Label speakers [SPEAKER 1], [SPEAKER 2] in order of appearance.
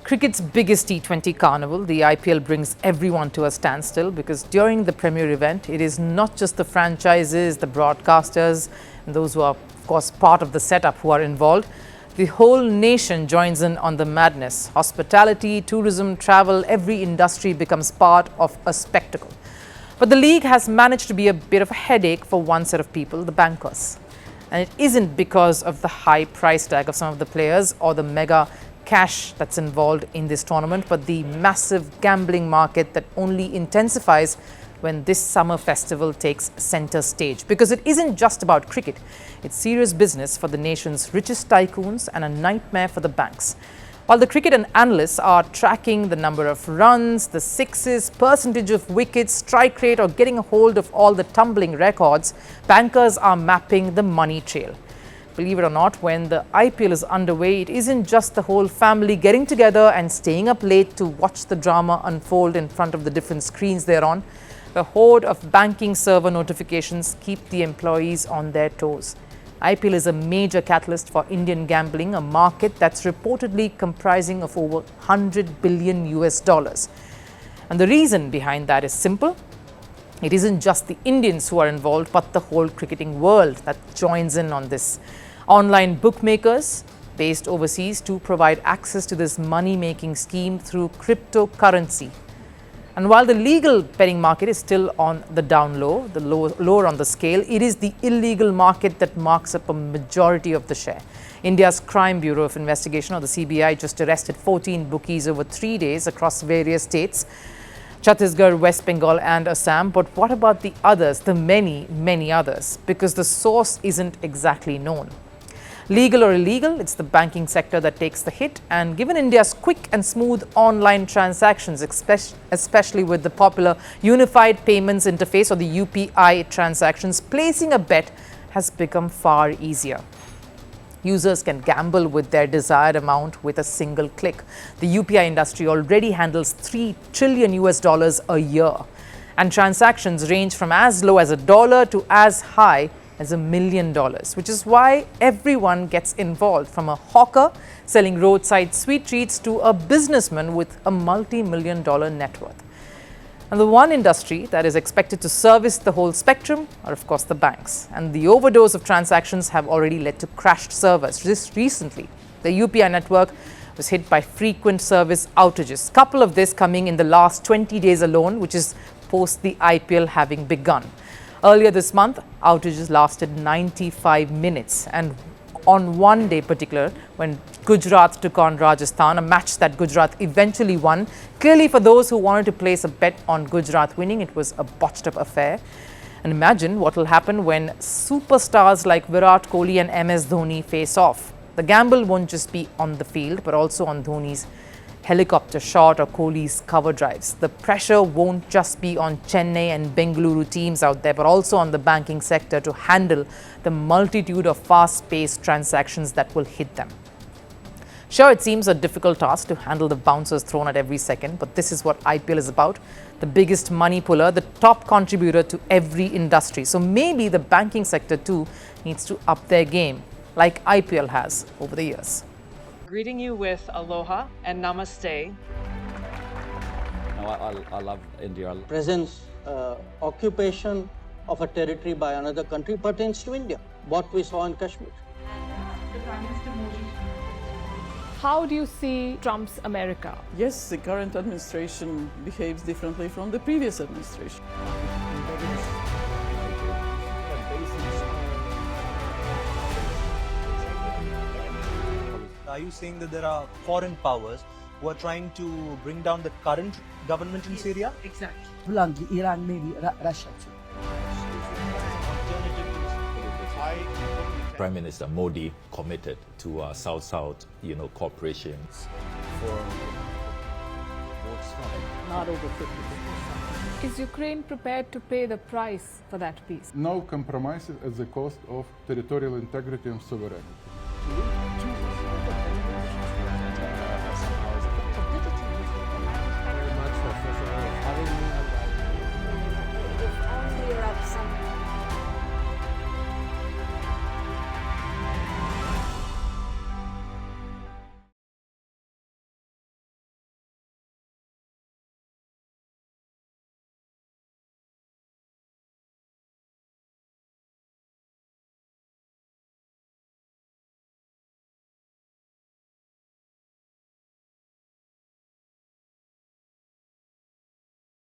[SPEAKER 1] Cricket's biggest T20 carnival, the IPL, brings everyone to a standstill because during the premier event, it is not just the franchises, the broadcasters, and those who are, of course, part of the setup who are involved. The whole nation joins in on the madness. Hospitality, tourism, travel, every industry becomes part of a spectacle. But the league has managed to be a bit of a headache for one set of people, the bankers. And it isn't because of the high price tag of some of the players or the mega cash that's involved in this tournament, but the massive gambling market that only intensifies when this summer festival takes center stage. Because it isn't just about cricket, it's serious business for the nation's richest tycoons and a nightmare for the banks. While the cricket and analysts are tracking the number of runs, the sixes, percentage of wickets, strike rate, or getting a hold of all the tumbling records, bankers are mapping the money trail. Believe it or not, when the IPL is underway, it isn't just the whole family getting together and staying up late to watch the drama unfold in front of the different screens they're on. A horde of banking server notifications keep the employees on their toes. IPL is a major catalyst for Indian gambling, a market that's reportedly comprising of over $100 billion US. And the reason behind that is simple. It isn't just the Indians who are involved, but the whole cricketing world that joins in on this. Online bookmakers based overseas to provide access to this money-making scheme through cryptocurrency. And while the legal betting market is still on the down low, lower on the scale, it is the illegal market that marks up a majority of the share. India's Crime Bureau of Investigation, or the CBI, just arrested 14 bookies over 3 days across various states. Chhattisgarh, West Bengal and Assam. But what about the others, the many, many others? Because the source isn't exactly known. Legal or illegal, it's the banking sector that takes the hit. And given India's quick and smooth online transactions, especially with the popular Unified Payments Interface or the UPI transactions, placing a bet has become far easier. Users can gamble with their desired amount with a single click. The UPI industry already handles $3 trillion US a year. And transactions range from as low as $1 to as high as $1 million, which is why everyone gets involved, from a hawker selling roadside sweet treats to a businessman with a multi-million-dollar net worth. And the one industry that is expected to service the whole spectrum are, of course, the banks. And the overdose of transactions have already led to crashed servers. Just recently, the UPI network was hit by frequent service outages. Couple of this coming in the last 20 days alone, which is post the IPL having begun. Earlier this month, outages lasted 95 minutes. And on one day particular, when Gujarat took on Rajasthan, a match that Gujarat eventually won. Clearly, for those who wanted to place a bet on Gujarat winning, it was a botched up affair. And imagine what will happen when superstars like Virat Kohli and MS Dhoni face off. The gamble won't just be on the field, but also on Dhoni's helicopter shot or Kohli's cover drives. The pressure won't just be on Chennai and Bengaluru teams out there, but also on the banking sector to handle the multitude of fast-paced transactions that will hit them. Sure, it seems a difficult task to handle the bouncers thrown at every second, but this is what IPL is about. The biggest money puller, the top contributor to every industry. So maybe the banking sector too needs to up their game, like IPL has over the years.
[SPEAKER 2] Greeting you with aloha and namaste.
[SPEAKER 3] No, I love India.
[SPEAKER 4] Presence, occupation of a territory by another country pertains to India, what we saw in Kashmir.
[SPEAKER 5] How do you see Trump's America?
[SPEAKER 6] Yes, the current administration behaves differently from the previous administration.
[SPEAKER 7] Are you saying that there are foreign powers who are trying to bring down the current government in Syria?
[SPEAKER 2] Exactly.
[SPEAKER 8] Bluntly, Iran, maybe Russia too.
[SPEAKER 3] Prime Minister Modi committed to South-South, cooperation.
[SPEAKER 6] Not over 50%.
[SPEAKER 5] Is Ukraine prepared to pay the price for that peace?
[SPEAKER 9] No compromises at the cost of territorial integrity and sovereignty.